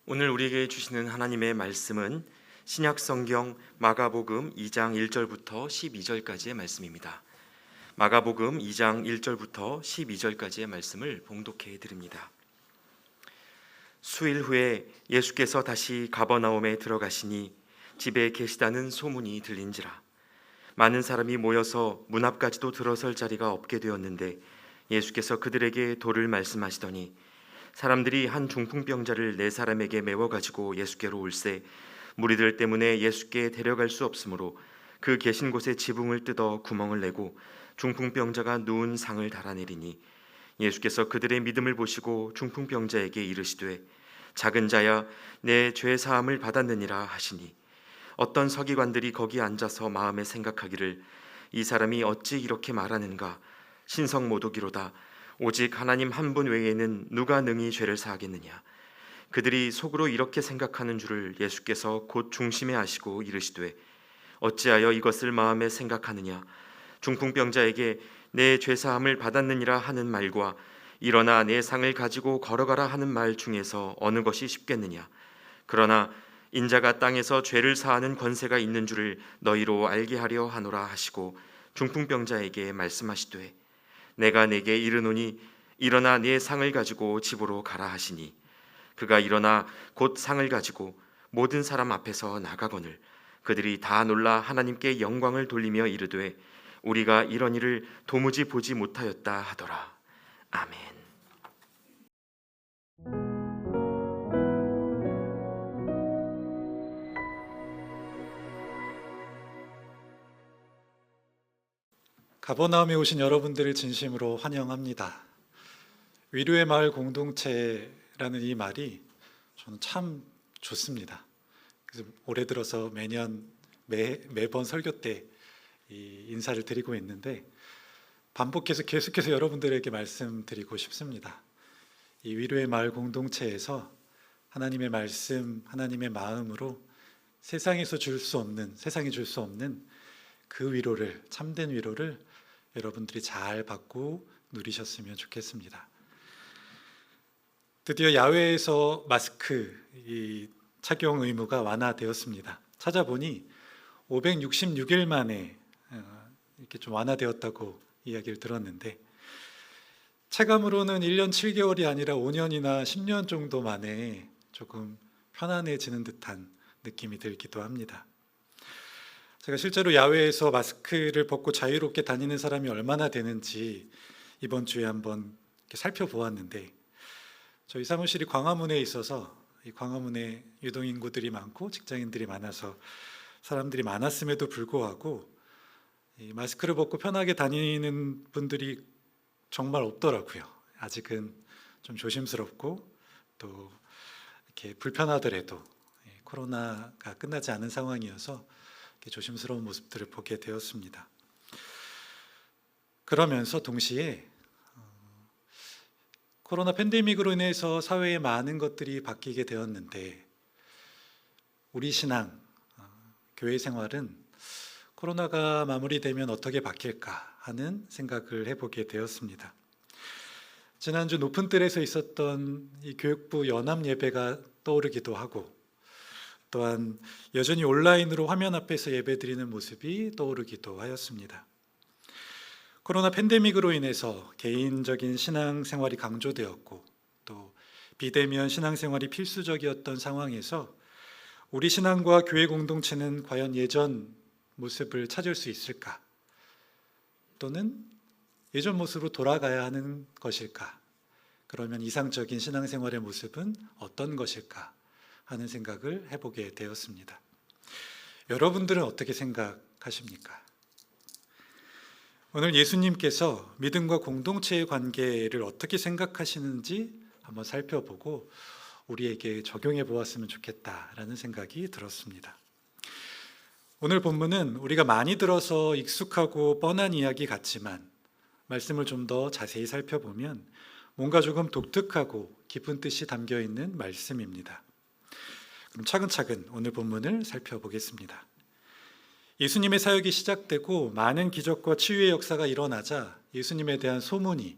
오늘 우리에게 주시는 하나님의 말씀은 신약성경 마가복음 2장 1절부터 12절까지의 말씀입니다. 마가복음 2장 1절부터 12절까지의 말씀을 봉독해 드립니다. 수일 후에 예수께서 다시 가버나움에 들어가시니 집에 계시다는 소문이 들린지라. 많은 사람이 모여서 문 앞까지도 들어설 자리가 없게 되었는데 예수께서 그들에게 도를 말씀하시더니 사람들이 한 중풍병자를 네 사람에게 메워 가지고 예수께로 올세 무리들 때문에 예수께 데려갈 수 없으므로 그 계신 곳에 지붕을 뜯어 구멍을 내고 중풍병자가 누운 상을 달아내리니 예수께서 그들의 믿음을 보시고 중풍병자에게 이르시되 작은 자야 내 죄 사함을 받았느니라 하시니 어떤 서기관들이 거기 앉아서 마음에 생각하기를 이 사람이 어찌 이렇게 말하는가 신성모독이로다 오직 하나님 한 분 외에는 누가 능히 죄를 사하겠느냐. 그들이 속으로 이렇게 생각하는 줄을 예수께서 곧 중심에 아시고 이르시되 어찌하여 이것을 마음에 생각하느냐. 중풍병자에게 내 죄사함을 받았느니라 하는 말과 일어나 내 상을 가지고 걸어가라 하는 말 중에서 어느 것이 쉽겠느냐. 그러나 인자가 땅에서 죄를 사하는 권세가 있는 줄을 너희로 알게 하려 하노라 하시고 중풍병자에게 말씀하시되 내가 내게 이르노니 일어나 네 상을 가지고 집으로 가라 하시니 그가 일어나 곧 상을 가지고 모든 사람 앞에서 나가거늘 그들이 다 놀라 하나님께 영광을 돌리며 이르되 우리가 이런 일을 도무지 보지 못하였다 하더라. 아멘. 가버나움에 오신 여러분들을 진심으로 환영합니다. 위로의 마을 공동체라는 이 말이 저는 참 좋습니다. 그래서 올해 들어서 매년 매번 설교 때 이 인사를 드리고 있는데 반복해서 계속해서 여러분들에게 말씀드리고 싶습니다. 이 위로의 마을 공동체에서 하나님의 말씀, 하나님의 마음으로 세상이 줄 수 없는 그 위로를, 참된 위로를 여러분들이 잘 받고 누리셨으면 좋겠습니다. 드디어 야외에서 마스크 착용 의무가 완화되었습니다. 찾아보니 566일 만에 이렇게 좀 완화되었다고 이야기를 들었는데 체감으로는 1년 7개월이 아니라 5년이나 10년 정도 만에 조금 편안해지는 듯한 느낌이 들기도 합니다. 제가 실제로 야외에서 마스크를 벗고 자유롭게 다니는 사람이 얼마나 되는지 이번 주에 한번 이렇게 살펴보았는데 저희 사무실이 광화문에 있어서 이 광화문에 유동인구들이 많고 직장인들이 많아서 사람들이 많았음에도 불구하고 이 마스크를 벗고 편하게 다니는 분들이 정말 없더라고요. 아직은 좀 조심스럽고 또 이렇게 불편하더라도 코로나가 끝나지 않은 상황이어서 조심스러운 모습들을 보게 되었습니다. 그러면서 동시에 코로나 팬데믹으로 인해서 사회에 많은 것들이 바뀌게 되었는데 우리 신앙, 교회 생활은 코로나가 마무리되면 어떻게 바뀔까 하는 생각을 해보게 되었습니다. 지난주 높은 뜰에서 있었던 이 교육부 연합 예배가 떠오르기도 하고 또한 여전히 온라인으로 화면 앞에서 예배드리는 모습이 떠오르기도 하였습니다. 코로나 팬데믹으로 인해서 개인적인 신앙생활이 강조되었고 또 비대면 신앙생활이 필수적이었던 상황에서 우리 신앙과 교회 공동체는 과연 예전 모습을 찾을 수 있을까? 또는 예전 모습으로 돌아가야 하는 것일까? 그러면 이상적인 신앙생활의 모습은 어떤 것일까? 하는 생각을 해보게 되었습니다. 여러분들은 어떻게 생각하십니까? 오늘 예수님께서 믿음과 공동체의 관계를 어떻게 생각하시는지 한번 살펴보고 우리에게 적용해 보았으면 좋겠다라는 생각이 들었습니다. 오늘 본문은 우리가 많이 들어서 익숙하고 뻔한 이야기 같지만 말씀을 좀 더 자세히 살펴보면 뭔가 조금 독특하고 깊은 뜻이 담겨 있는 말씀입니다. 그럼 차근차근 오늘 본문을 살펴보겠습니다. 예수님의 사역이 시작되고 많은 기적과 치유의 역사가 일어나자 예수님에 대한 소문이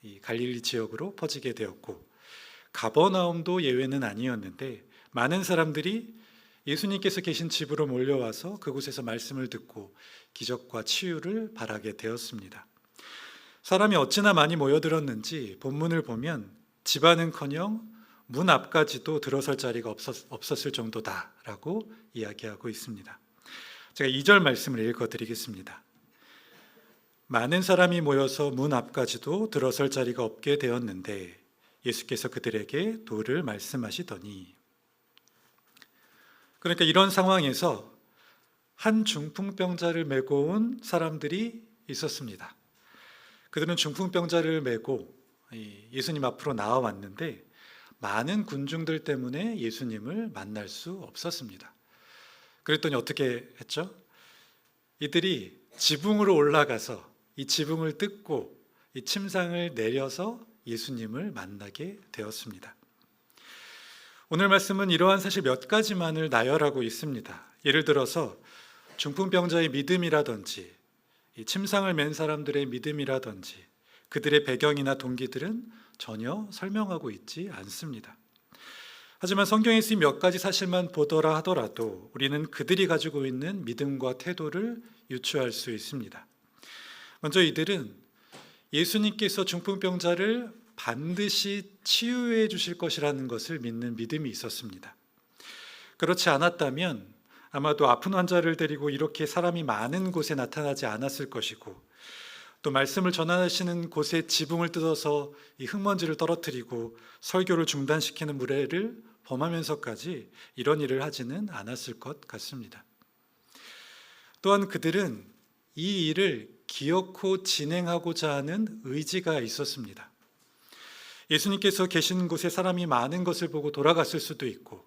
이 갈릴리 지역으로 퍼지게 되었고 가버나움도 예외는 아니었는데 많은 사람들이 예수님께서 계신 집으로 몰려와서 그곳에서 말씀을 듣고 기적과 치유를 바라게 되었습니다. 사람이 어찌나 많이 모여들었는지 본문을 보면 집안은커녕 문 앞까지도 들어설 자리가 없었을 정도다라고 이야기하고 있습니다. 제가 2절 말씀을 읽어드리겠습니다. 많은 사람이 모여서 문 앞까지도 들어설 자리가 없게 되었는데 예수께서 그들에게 도를 말씀하시더니, 그러니까 이런 상황에서 한 중풍병자를 메고 온 사람들이 있었습니다. 그들은 중풍병자를 메고 예수님 앞으로 나와왔는데 많은 군중들 때문에 예수님을 만날 수 없었습니다. 그랬더니 어떻게 했죠? 이들이 지붕으로 올라가서 이 지붕을 뜯고 이 침상을 내려서 예수님을 만나게 되었습니다. 오늘 말씀은 이러한 사실 몇 가지만을 나열하고 있습니다. 예를 들어서 중풍병자의 믿음이라든지 이 침상을 맨 사람들의 믿음이라든지 그들의 배경이나 동기들은 전혀 설명하고 있지 않습니다. 하지만 성경에 쓰인 몇 가지 사실만 보더라 하더라도 우리는 그들이 가지고 있는 믿음과 태도를 유추할 수 있습니다. 먼저 이들은 예수님께서 중풍병자를 반드시 치유해 주실 것이라는 것을 믿는 믿음이 있었습니다. 그렇지 않았다면 아마도 아픈 환자를 데리고 이렇게 사람이 많은 곳에 나타나지 않았을 것이고, 또 말씀을 전하시는 곳에 지붕을 뜯어서 이 흙먼지를 떨어뜨리고 설교를 중단시키는 무례를 범하면서까지 이런 일을 하지는 않았을 것 같습니다. 또한 그들은 이 일을 기어코 진행하고자 하는 의지가 있었습니다. 예수님께서 계신 곳에 사람이 많은 것을 보고 돌아갔을 수도 있고,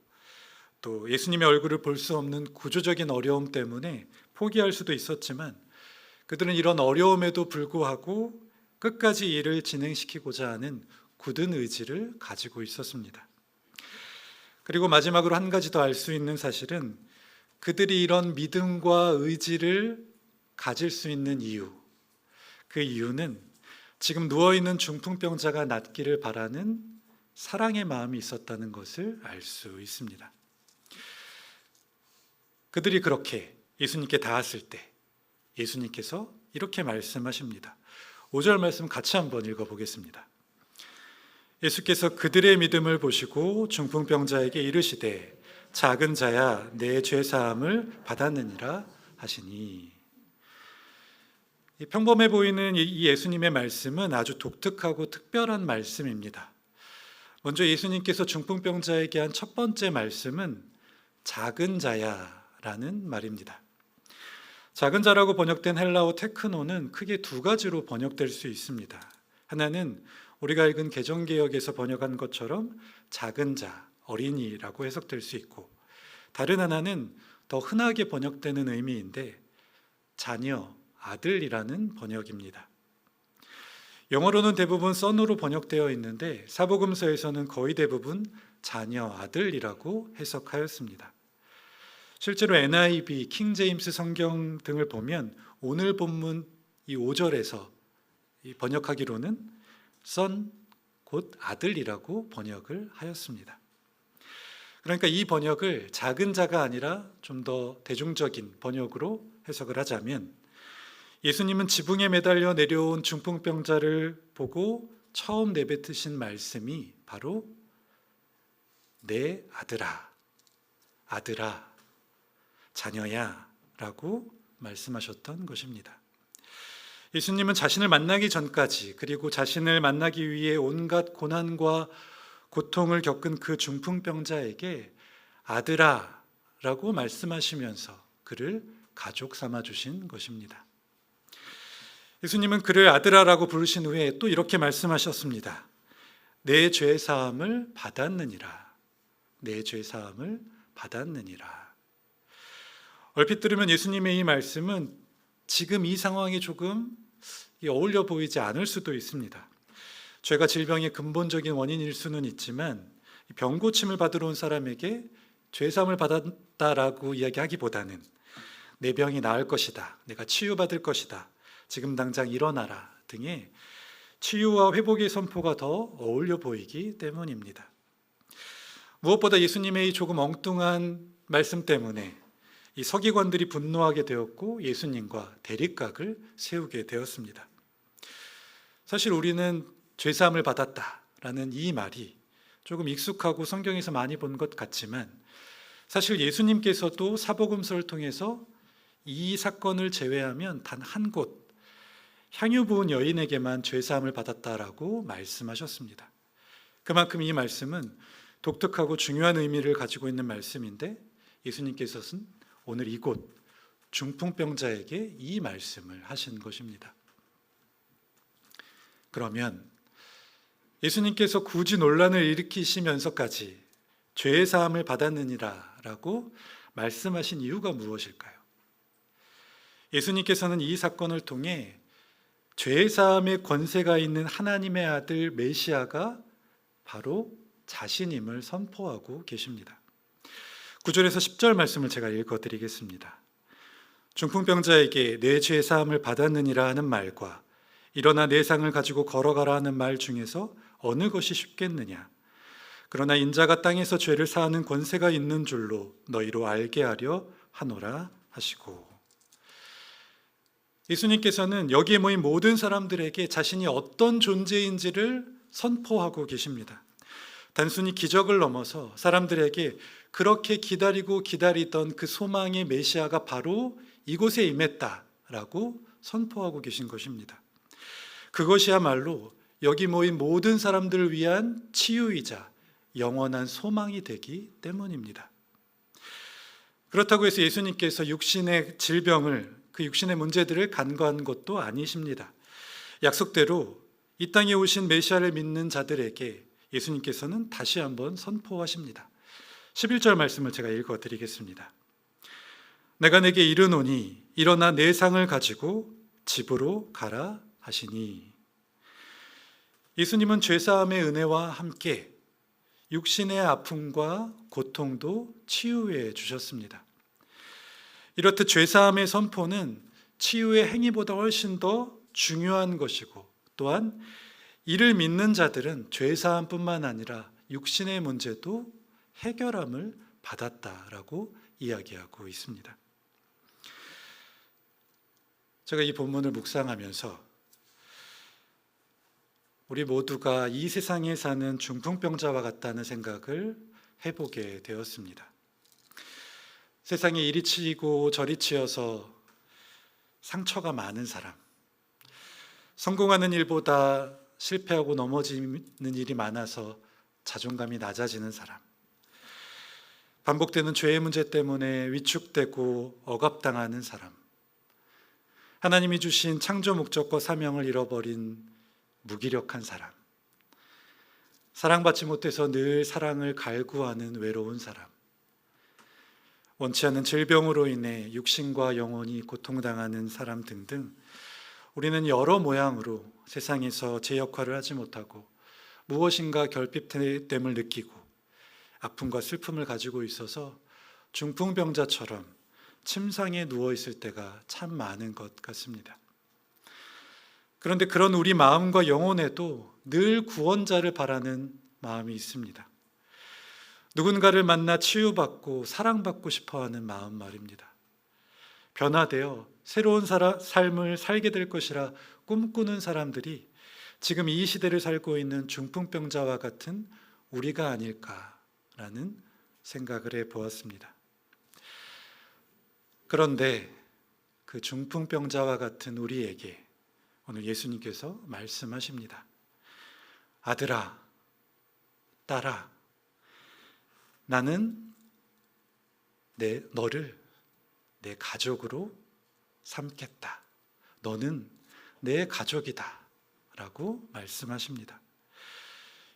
또 예수님의 얼굴을 볼 수 없는 구조적인 어려움 때문에 포기할 수도 있었지만 그들은 이런 어려움에도 불구하고 끝까지 일을 진행시키고자 하는 굳은 의지를 가지고 있었습니다. 그리고 마지막으로 한 가지 더 알 수 있는 사실은 그들이 이런 믿음과 의지를 가질 수 있는 이유, 그 이유는 지금 누워있는 중풍병자가 낫기를 바라는 사랑의 마음이 있었다는 것을 알 수 있습니다. 그들이 그렇게 예수님께 닿았을 때 예수님께서 이렇게 말씀하십니다. 5절 말씀 같이 한번 읽어보겠습니다. 예수께서 그들의 믿음을 보시고 중풍병자에게 이르시되 작은 자야 내 죄사함을 받았느니라 하시니, 평범해 보이는 이 예수님의 말씀은 아주 독특하고 특별한 말씀입니다. 먼저 예수님께서 중풍병자에게 한 첫 번째 말씀은 작은 자야라는 말입니다. 작은 자라고 번역된 헬라어 테크노는 크게 두 가지로 번역될 수 있습니다. 하나는 우리가 읽은 개정개역에서 번역한 것처럼 작은 자, 어린이라고 해석될 수 있고, 다른 하나는 더 흔하게 번역되는 의미인데 자녀, 아들이라는 번역입니다. 영어로는 대부분 son으로 번역되어 있는데 사복음서에서는 거의 대부분 자녀, 아들이라고 해석하였습니다. 실제로 NIV, 킹 제임스 성경 등을 보면 오늘 본문 이 5절에서 번역하기로는 son, 곧 아들이라고 번역을 하였습니다. 그러니까 이 번역을 작은 자가 아니라 좀 더 대중적인 번역으로 해석을 하자면, 예수님은 지붕에 매달려 내려온 중풍병자를 보고 처음 내뱉으신 말씀이 바로 내 아들아, 아들아, 자녀야 라고 말씀하셨던 것입니다. 예수님은 자신을 만나기 전까지, 그리고 자신을 만나기 위해 온갖 고난과 고통을 겪은 그 중풍병자에게 아들아 라고 말씀하시면서 그를 가족 삼아 주신 것입니다. 예수님은 그를 아들아라고 부르신 후에 또 이렇게 말씀하셨습니다. 내 죄사함을 받았느니라. 내 죄사함을 받았느니라. 얼핏 들으면 예수님의 이 말씀은 지금 이 상황이 조금 어울려 보이지 않을 수도 있습니다. 죄가 질병의 근본적인 원인일 수는 있지만 병고침을 받으러 온 사람에게 죄사함을 받았다라고 이야기하기보다는 내 병이 나을 것이다, 내가 치유받을 것이다, 지금 당장 일어나라 등의 치유와 회복의 선포가 더 어울려 보이기 때문입니다. 무엇보다 예수님의 이 조금 엉뚱한 말씀 때문에 이 서기관들이 분노하게 되었고 예수님과 대립각을 세우게 되었습니다. 사실 우리는 죄사함을 받았다라는 이 말이 조금 익숙하고 성경에서 많이 본 것 같지만 사실 예수님께서도 사복음서를 통해서 이 사건을 제외하면 단 한 곳 향유 부은 여인에게만 죄사함을 받았다라고 말씀하셨습니다. 그만큼 이 말씀은 독특하고 중요한 의미를 가지고 있는 말씀인데 예수님께서는 오늘 이곳 중풍병자에게 이 말씀을 하신 것입니다. 그러면 예수님께서 굳이 논란을 일으키시면서까지 죄의 사함을 받았느니라 라고 말씀하신 이유가 무엇일까요? 예수님께서는 이 사건을 통해 죄의 사함의 권세가 있는 하나님의 아들 메시아가 바로 자신임을 선포하고 계십니다. 9절에서 10절 말씀을 제가 읽어드리겠습니다. 중풍병자에게 내 죄 사함을 받았느니라 하는 말과 일어나 내 상을 가지고 걸어가라 하는 말 중에서 어느 것이 쉽겠느냐? 그러나 인자가 땅에서 죄를 사하는 권세가 있는 줄로 너희로 알게 하려 하노라 하시고, 예수님께서는 여기에 모인 모든 사람들에게 자신이 어떤 존재인지를 선포하고 계십니다. 단순히 기적을 넘어서 사람들에게 그렇게 기다리고 기다리던 그 소망의 메시아가 바로 이곳에 임했다라고 선포하고 계신 것입니다. 그것이야말로 여기 모인 모든 사람들을 위한 치유이자 영원한 소망이 되기 때문입니다. 그렇다고 해서 예수님께서 육신의 질병을, 그 육신의 문제들을 간과한 것도 아니십니다. 약속대로 이 땅에 오신 메시아를 믿는 자들에게 예수님께서는 다시 한번 선포하십니다. 11절 말씀을 제가 읽어드리겠습니다. 내가 내게 이르노니 일어나 내 상을 가지고 집으로 가라 하시니, 예수님은 죄사함의 은혜와 함께 육신의 아픔과 고통도 치유해 주셨습니다. 이렇듯 죄사함의 선포는 치유의 행위보다 훨씬 더 중요한 것이고, 또한 이를 믿는 자들은 죄사함뿐만 아니라 육신의 문제도 해결함을 받았다라고 이야기하고 있습니다. 제가 이 본문을 묵상하면서 우리 모두가 이 세상에 사는 중풍병자와 같다는 생각을 해보게 되었습니다. 세상에 이리 치이고 저리 치여서 상처가 많은 사람, 성공하는 일보다 실패하고 넘어지는 일이 많아서 자존감이 낮아지는 사람, 반복되는 죄의 문제 때문에 위축되고 억압당하는 사람, 하나님이 주신 창조 목적과 사명을 잃어버린 무기력한 사람, 사랑받지 못해서 늘 사랑을 갈구하는 외로운 사람, 원치 않는 질병으로 인해 육신과 영혼이 고통당하는 사람 등등, 우리는 여러 모양으로 세상에서 제 역할을 하지 못하고 무엇인가 결핍됨을 느끼고 아픔과 슬픔을 가지고 있어서 중풍병자처럼 침상에 누워 있을 때가 참 많은 것 같습니다. 그런데 그런 우리 마음과 영혼에도 늘 구원자를 바라는 마음이 있습니다. 누군가를 만나 치유받고 사랑받고 싶어하는 마음 말입니다. 변화되어 새로운 삶을 살게 될 것이라 꿈꾸는 사람들이 지금 이 시대를 살고 있는 중풍병자와 같은 우리가 아닐까라는 생각을 해보았습니다. 그런데 그 중풍병자와 같은 우리에게 오늘 예수님께서 말씀하십니다. 아들아, 딸아, 나는 너를 내 가족으로 삼겠다. 너는 내 가족이다. 라고 말씀하십니다.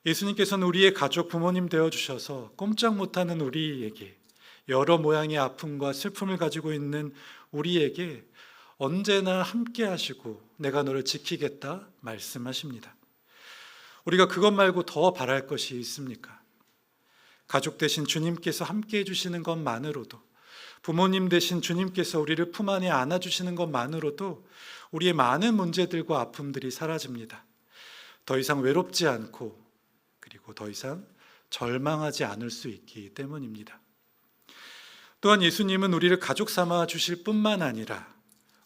예수님께서는 우리의 가족 부모님 되어주셔서 꼼짝 못하는 우리에게, 여러 모양의 아픔과 슬픔을 가지고 있는 우리에게 언제나 함께 하시고 내가 너를 지키겠다 말씀하십니다. 우리가 그것 말고 더 바랄 것이 있습니까? 가족 되신 주님께서 함께 해주시는 것만으로도, 부모님 되신 주님께서 우리를 품 안에 안아주시는 것만으로도 우리의 많은 문제들과 아픔들이 사라집니다. 더 이상 외롭지 않고, 그리고 더 이상 절망하지 않을 수 있기 때문입니다. 또한 예수님은 우리를 가족 삼아 주실 뿐만 아니라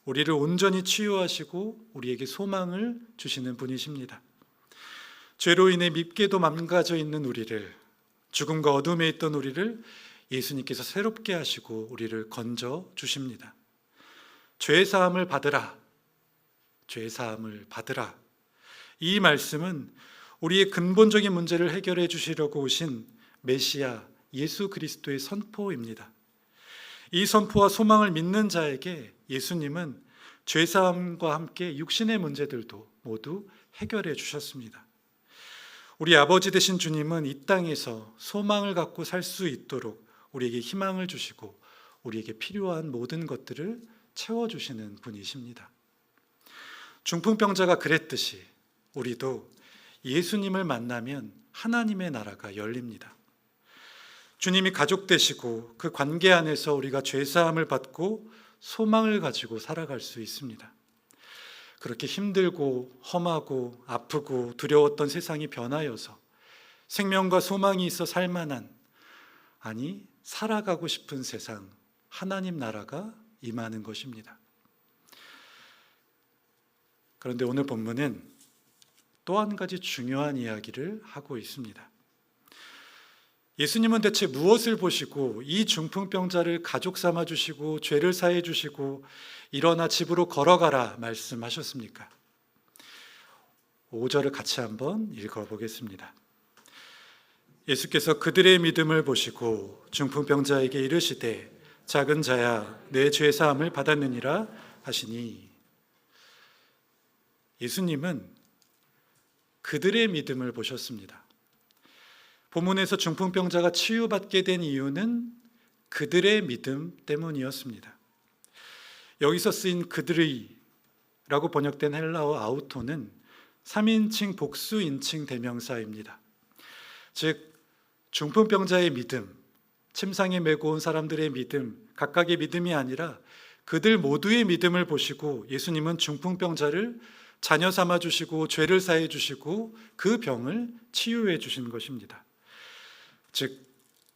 우리를 온전히 치유하시고 우리에게 소망을 주시는 분이십니다. 죄로 인해 밉게도 망가져 있는 우리를, 죽음과 어둠에 있던 우리를 예수님께서 새롭게 하시고 우리를 건져 주십니다. 죄 사함을 받으라, 죄 사함을 받으라. 이 말씀은 우리의 근본적인 문제를 해결해 주시려고 오신 메시아 예수 그리스도의 선포입니다. 이 선포와 소망을 믿는 자에게 예수님은 죄 사함과 함께 육신의 문제들도 모두 해결해 주셨습니다. 우리 아버지 되신 주님은 이 땅에서 소망을 갖고 살 수 있도록 우리에게 희망을 주시고 우리에게 필요한 모든 것들을 채워주시는 분이십니다. 중풍병자가 그랬듯이 우리도 예수님을 만나면 하나님의 나라가 열립니다. 주님이 가족 되시고 그 관계 안에서 우리가 죄사함을 받고 소망을 가지고 살아갈 수 있습니다. 그렇게 힘들고 험하고 아프고 두려웠던 세상이 변하여서 생명과 소망이 있어 살만한, 아니 살아가고 싶은 세상, 하나님 나라가 임하는 것입니다. 그런데 오늘 본문은 또 한 가지 중요한 이야기를 하고 있습니다. 예수님은 대체 무엇을 보시고 이 중풍병자를 가족 삼아 주시고 죄를 사해 주시고 일어나 집으로 걸어가라 말씀하셨습니까? 5절을 같이 한번 읽어보겠습니다. 예수께서 그들의 믿음을 보시고 중풍병자에게 이르시되 작은 자야 내 죄 사함을 받았느니라 하시니, 예수님은 그들의 믿음을 보셨습니다. 본문에서 중풍병자가 치유받게 된 이유는 그들의 믿음 때문이었습니다. 여기서 쓰인 그들의 라고 번역된 헬라어 아우토는 3인칭 복수인칭 대명사입니다. 즉 중풍병자의 믿음, 침상에 메고 온 사람들의 믿음, 각각의 믿음이 아니라 그들 모두의 믿음을 보시고 예수님은 중풍병자를 자녀 삼아 주시고 죄를 사해 주시고 그 병을 치유해 주신 것입니다. 즉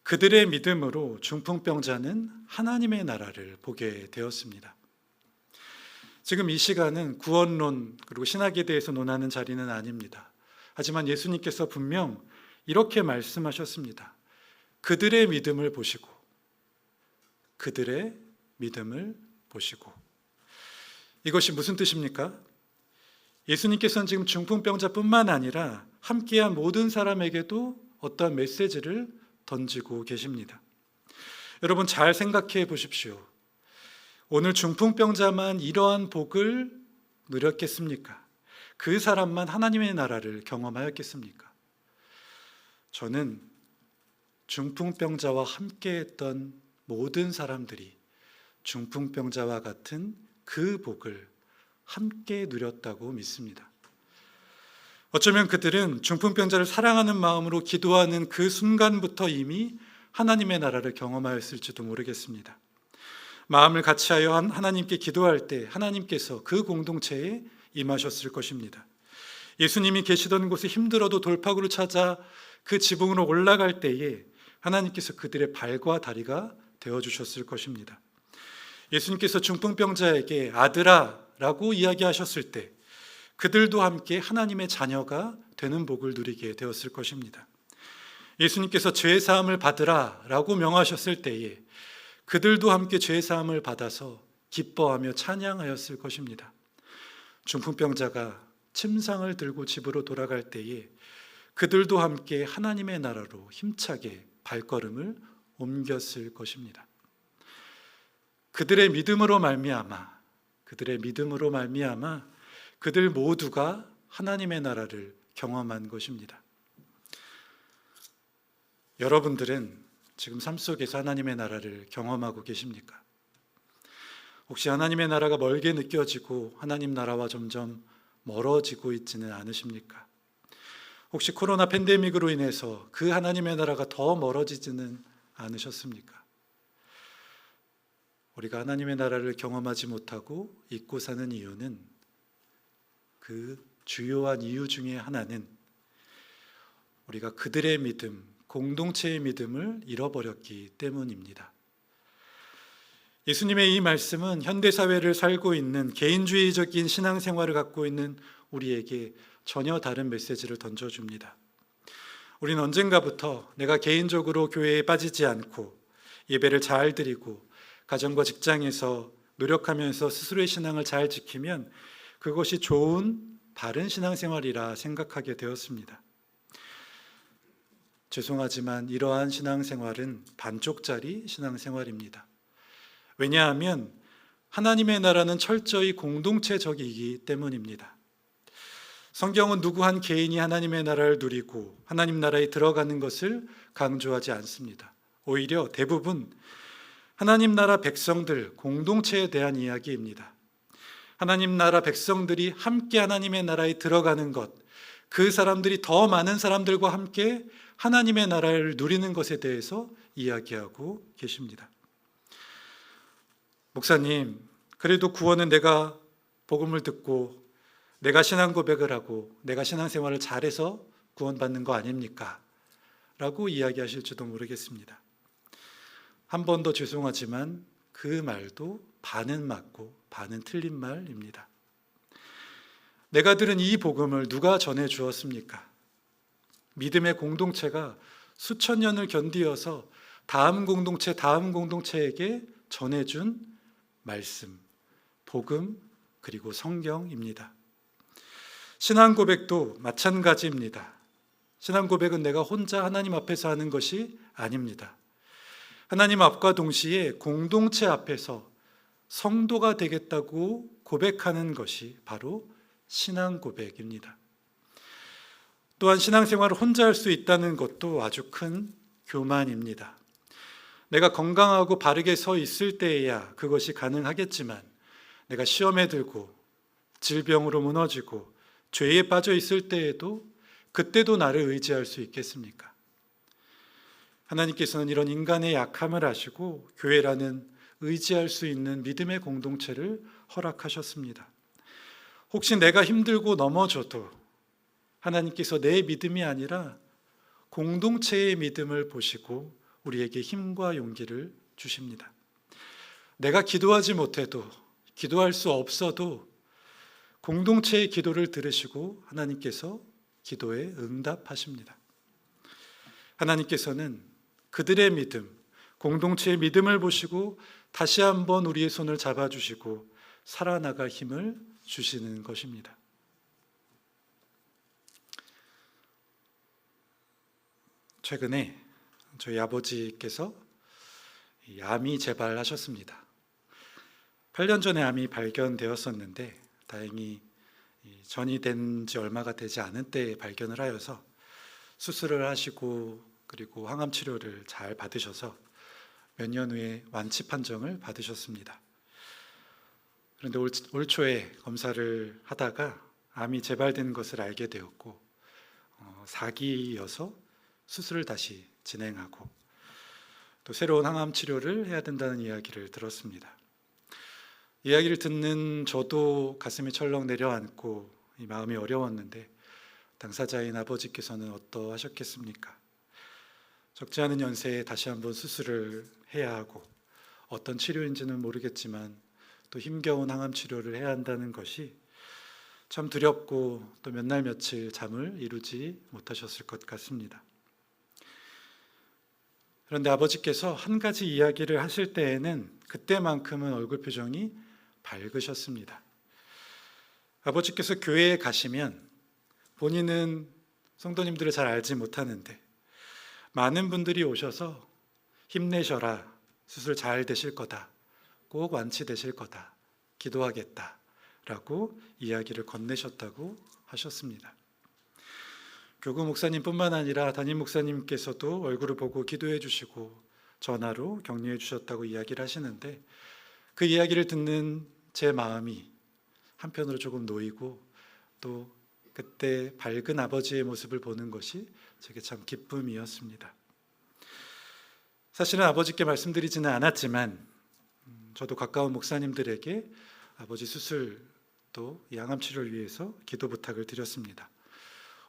그들의 믿음으로 중풍병자는 하나님의 나라를 보게 되었습니다. 지금 이 시간은 구원론 그리고 신학에 대해서 논하는 자리는 아닙니다. 하지만 예수님께서 분명 이렇게 말씀하셨습니다. 그들의 믿음을 보시고, 그들의 믿음을 보시고. 이것이 무슨 뜻입니까? 예수님께서는 지금 중풍병자뿐만 아니라 함께한 모든 사람에게도 어떠한 메시지를 던지고 계십니다. 여러분 잘 생각해 보십시오. 오늘 중풍병자만 이러한 복을 누렸겠습니까? 그 사람만 하나님의 나라를 경험하였겠습니까? 저는 중풍병자와 함께했던 모든 사람들이 중풍병자와 같은 그 복을 함께 누렸다고 믿습니다. 어쩌면 그들은 중풍병자를 사랑하는 마음으로 기도하는 그 순간부터 이미 하나님의 나라를 경험하였을지도 모르겠습니다. 마음을 같이하여 하나님께 기도할 때 하나님께서 그 공동체에 임하셨을 것입니다. 예수님이 계시던 곳에 힘들어도 돌파구를 찾아 그 지붕으로 올라갈 때에 하나님께서 그들의 발과 다리가 되어주셨을 것입니다. 예수님께서 중풍병자에게 아들아 라고 이야기하셨을 때 그들도 함께 하나님의 자녀가 되는 복을 누리게 되었을 것입니다. 예수님께서 죄사함을 받으라 라고 명하셨을 때에 그들도 함께 죄사함을 받아서 기뻐하며 찬양하였을 것입니다. 중풍병자가 침상을 들고 집으로 돌아갈 때에 그들도 함께 하나님의 나라로 힘차게 발걸음을 옮겼을 것입니다. 그들의 믿음으로 말미암아 그들 모두가 하나님의 나라를 경험한 것입니다. 여러분들은 지금 삶 속에서 하나님의 나라를 경험하고 계십니까? 혹시 하나님의 나라가 멀게 느껴지고 하나님 나라와 점점 멀어지고 있지는 않으십니까? 혹시 코로나 팬데믹으로 인해서 그 하나님의 나라가 더 멀어지지는 않으셨습니까? 우리가 하나님의 나라를 경험하지 못하고 잊고 사는 이유는, 그 주요한 이유 중에 하나는 우리가 그들의 믿음, 공동체의 믿음을 잃어버렸기 때문입니다. 예수님의 이 말씀은 현대사회를 살고 있는 개인주의적인 신앙생활을 갖고 있는 우리에게 전혀 다른 메시지를 던져줍니다. 우리는 언젠가부터 내가 개인적으로 교회에 빠지지 않고 예배를 잘 드리고 가정과 직장에서 노력하면서 스스로의 신앙을 잘 지키면 그것이 좋은 바른 신앙생활이라 생각하게 되었습니다. 죄송하지만 이러한 신앙생활은 반쪽짜리 신앙생활입니다. 왜냐하면 하나님의 나라는 철저히 공동체적이기 때문입니다. 성경은 누구 한 개인이 하나님의 나라를 누리고 하나님 나라에 들어가는 것을 강조하지 않습니다. 오히려 대부분 하나님 나라 백성들, 공동체에 대한 이야기입니다. 하나님 나라 백성들이 함께 하나님의 나라에 들어가는 것, 그 사람들이 더 많은 사람들과 함께 하나님의 나라를 누리는 것에 대해서 이야기하고 계십니다. 목사님, 그래도 구원은 내가 복음을 듣고 내가 신앙 고백을 하고 내가 신앙생활을 잘해서 구원받는 거 아닙니까? 라고 이야기하실지도 모르겠습니다. 한 번 더 죄송하지만 그 말도 반은 맞고 반은 틀린 말입니다. 내가 들은 이 복음을 누가 전해 주었습니까? 믿음의 공동체가 수천 년을 견디어서 다음 공동체에게 전해준 말씀, 복음, 그리고 성경입니다. 신앙 고백도 마찬가지입니다. 신앙 고백은 내가 혼자 하나님 앞에서 하는 것이 아닙니다. 하나님 앞과 동시에 공동체 앞에서 성도가 되겠다고 고백하는 것이 바로 신앙 고백입니다. 또한 신앙생활을 혼자 할 수 있다는 것도 아주 큰 교만입니다. 내가 건강하고 바르게 서 있을 때에야 그것이 가능하겠지만 내가 시험에 들고 질병으로 무너지고 죄에 빠져 있을 때에도 그때도 나를 의지할 수 있겠습니까? 하나님께서는 이런 인간의 약함을 아시고 교회라는 의지할 수 있는 믿음의 공동체를 허락하셨습니다. 혹시 내가 힘들고 넘어져도 하나님께서 내 믿음이 아니라 공동체의 믿음을 보시고 우리에게 힘과 용기를 주십니다. 내가 기도하지 못해도, 기도할 수 없어도 공동체의 기도를 들으시고 하나님께서 기도에 응답하십니다. 하나님께서는 그들의 믿음, 공동체의 믿음을 보시고 다시 한번 우리의 손을 잡아주시고 살아나갈 힘을 주시는 것입니다. 최근에 저희 아버지께서 암이 재발하셨습니다. 8년 전에 암이 발견되었었는데 다행히 전이 된 지 얼마가 되지 않은 때에 발견을 하여서 수술을 하시고 그리고 항암 치료를 잘 받으셔서 몇 년 후에 완치 판정을 받으셨습니다. 그런데 올 초에 검사를 하다가 암이 재발된 것을 알게 되었고 4기여서 수술을 다시 진행하고 또 새로운 항암 치료를 해야 된다는 이야기를 들었습니다. 이야기를 듣는 저도 가슴이 철렁 내려앉고 이 마음이 어려웠는데 당사자인 아버지께서는 어떠하셨겠습니까? 적지 않은 연세에 다시 한번 수술을 해야 하고 어떤 치료인지는 모르겠지만 또 힘겨운 항암 치료를 해야 한다는 것이 참 두렵고 또 몇 날 며칠 잠을 이루지 못하셨을 것 같습니다. 그런데 아버지께서 한 가지 이야기를 하실 때에는 그때만큼은 얼굴 표정이 밝으셨습니다. 아버지께서 교회에 가시면 본인은 성도님들을 잘 알지 못하는데 많은 분들이 오셔서 힘내셔라, 수술 잘 되실 거다, 꼭 완치되실 거다, 기도하겠다 라고 이야기를 건네셨다고 하셨습니다. 교구 목사님뿐만 아니라 담임 목사님께서도 얼굴을 보고 기도해 주시고 전화로 격려해 주셨다고 이야기를 하시는데 그 이야기를 듣는 제 마음이 한편으로 조금 놓이고 또 그때 밝은 아버지의 모습을 보는 것이 제게 참 기쁨이었습니다. 사실은 아버지께 말씀드리지는 않았지만 저도 가까운 목사님들에게 아버지 수술 또 양암 치료를 위해서 기도 부탁을 드렸습니다.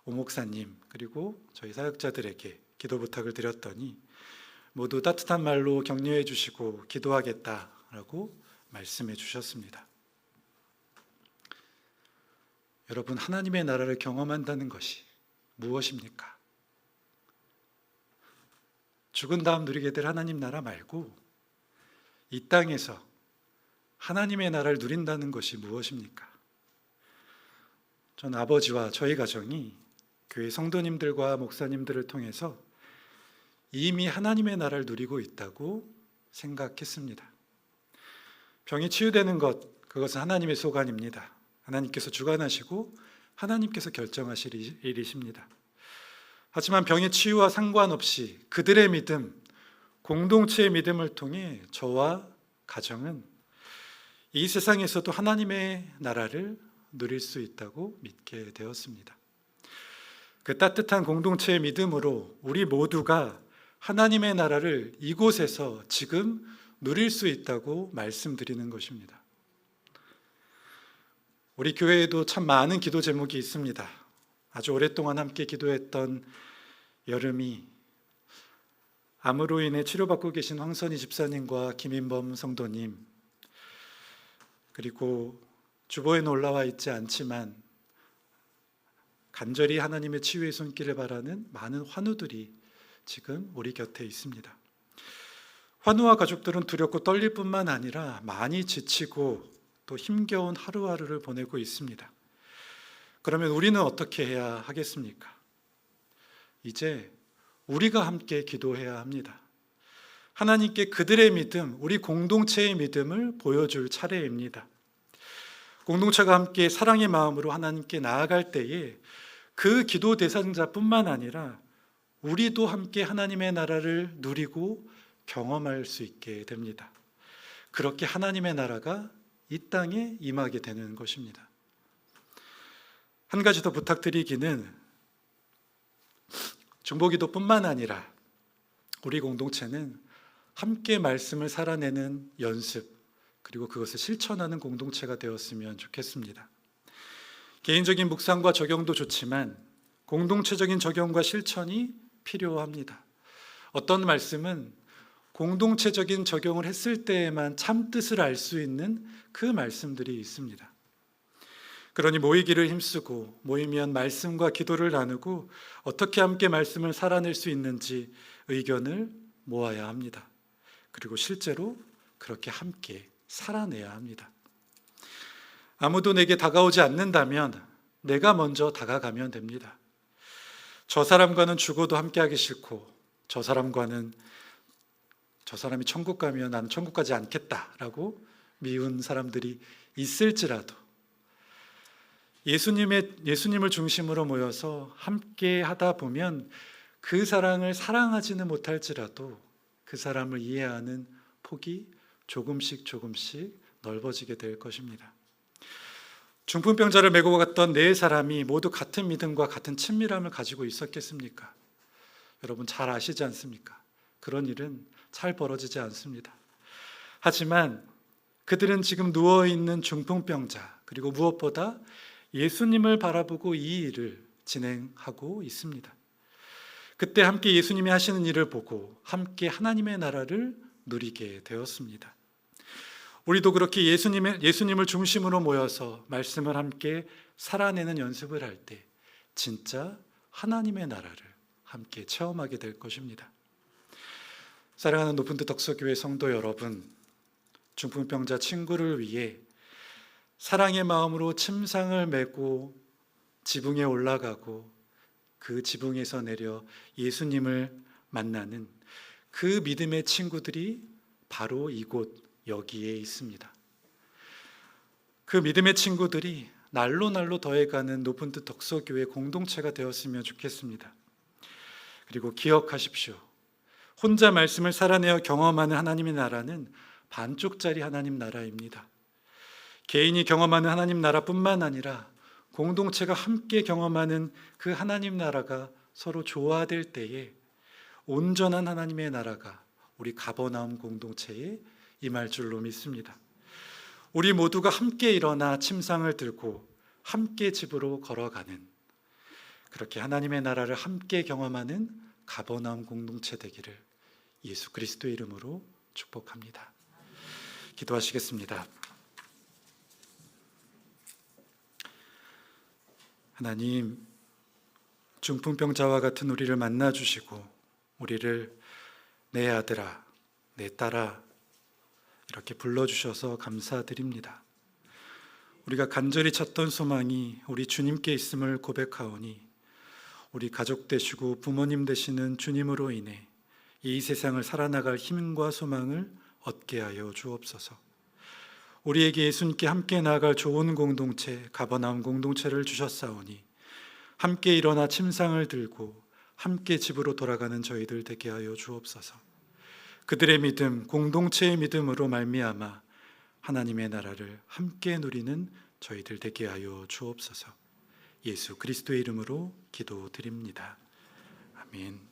오 목사님 그리고 저희 사역자들에게 기도 부탁을 드렸더니 모두 따뜻한 말로 격려해 주시고 기도하겠다라고 말씀해 주셨습니다. 여러분, 하나님의 나라를 경험한다는 것이 무엇입니까? 죽은 다음 누리게 될 하나님 나라 말고 이 땅에서 하나님의 나라를 누린다는 것이 무엇입니까? 전 아버지와 저희 가정이 교회 성도님들과 목사님들을 통해서 이미 하나님의 나라를 누리고 있다고 생각했습니다. 병이 치유되는 것, 그것은 하나님의 소관입니다. 하나님께서 주관하시고 하나님께서 결정하실 일이십니다. 하지만 병의 치유와 상관없이 그들의 믿음, 공동체의 믿음을 통해 저와 가정은 이 세상에서도 하나님의 나라를 누릴 수 있다고 믿게 되었습니다. 그 따뜻한 공동체의 믿음으로 우리 모두가 하나님의 나라를 이곳에서 지금 누릴 수 있다고 말씀드리는 것입니다. 우리 교회에도 참 많은 기도 제목이 있습니다. 아주 오랫동안 함께 기도했던 여름이 암으로 인해 치료받고 계신 황선희 집사님과 김인범 성도님, 그리고 주보에는 올라와 있지 않지만 간절히 하나님의 치유의 손길을 바라는 많은 환우들이 지금 우리 곁에 있습니다. 환우와 가족들은 두렵고 떨릴 뿐만 아니라 많이 지치고 또 힘겨운 하루하루를 보내고 있습니다. 그러면 우리는 어떻게 해야 하겠습니까? 이제 우리가 함께 기도해야 합니다. 하나님께 그들의 믿음, 우리 공동체의 믿음을 보여줄 차례입니다. 공동체가 함께 사랑의 마음으로 하나님께 나아갈 때에 그 기도 대상자뿐만 아니라 우리도 함께 하나님의 나라를 누리고 경험할 수 있게 됩니다. 그렇게 하나님의 나라가 이 땅에 임하게 되는 것입니다. 한 가지 더 부탁드리기는, 중보기도뿐만 아니라 우리 공동체는 함께 말씀을 살아내는 연습, 그리고 그것을 실천하는 공동체가 되었으면 좋겠습니다. 개인적인 묵상과 적용도 좋지만 공동체적인 적용과 실천이 필요합니다. 어떤 말씀은 공동체적인 적용을 했을 때에만 참뜻을 알 수 있는 그 말씀들이 있습니다. 그러니 모이기를 힘쓰고 모이면 말씀과 기도를 나누고 어떻게 함께 말씀을 살아낼 수 있는지 의견을 모아야 합니다. 그리고 실제로 그렇게 함께 살아내야 합니다. 아무도 내게 다가오지 않는다면 내가 먼저 다가가면 됩니다. 저 사람과는 죽어도 함께하기 싫고 저 사람이 천국 가면 나는 천국 가지 않겠다라고 미운 사람들이 있을지라도 예수님을 중심으로 모여서 함께 하다 보면 그 사랑을 사랑하지는 못할지라도 그 사람을 이해하는 폭이 조금씩 넓어지게 될 것입니다. 중풍병자를 메고 갔던 네 사람이 모두 같은 믿음과 같은 친밀함을 가지고 있었겠습니까? 여러분 잘 아시지 않습니까? 그런 일은 잘 벌어지지 않습니다. 하지만 그들은 지금 누워있는 중풍병자, 그리고 무엇보다 예수님을 바라보고 이 일을 진행하고 있습니다. 그때 함께 예수님이 하시는 일을 보고 함께 하나님의 나라를 누리게 되었습니다. 우리도 그렇게 예수님을 중심으로 모여서 말씀을 함께 살아내는 연습을 할 때 진짜 하나님의 나라를 함께 체험하게 될 것입니다. 사랑하는 높은뜻 덕서교회 성도 여러분, 중풍병자 친구를 위해 사랑의 마음으로 침상을 메고 지붕에 올라가고 그 지붕에서 내려 예수님을 만나는 그 믿음의 친구들이 바로 이곳 여기에 있습니다. 그 믿음의 친구들이 날로 더해가는 높은뜻 덕서교회 공동체가 되었으면 좋겠습니다. 그리고 기억하십시오. 혼자 말씀을 살아내어 경험하는 하나님의 나라는 반쪽짜리 하나님 나라입니다. 개인이 경험하는 하나님 나라뿐만 아니라 공동체가 함께 경험하는 그 하나님 나라가 서로 조화될 때에 온전한 하나님의 나라가 우리 가버나움 공동체에 임할 줄로 믿습니다. 우리 모두가 함께 일어나 침상을 들고 함께 집으로 걸어가는, 그렇게 하나님의 나라를 함께 경험하는 가버나움 공동체 되기를 예수 그리스도의 이름으로 축복합니다. 기도하시겠습니다. 하나님, 중풍병자와 같은 우리를 만나 주시고 우리를 내 아들아, 내 딸아 이렇게 불러주셔서 감사드립니다. 우리가 간절히 찾던 소망이 우리 주님께 있음을 고백하오니 우리 가족 되시고 부모님 되시는 주님으로 인해 이 세상을 살아나갈 힘과 소망을 얻게 하여 주옵소서. 우리에게 예수님께 함께 나아갈 좋은 공동체, 가버나움 공동체를 주셨사오니 함께 일어나 침상을 들고 함께 집으로 돌아가는 저희들 되게 하여 주옵소서. 그들의 믿음, 공동체의 믿음으로 말미암아 하나님의 나라를 함께 누리는 저희들 되게 하여 주옵소서. 예수 그리스도의 이름으로 기도드립니다. 아멘.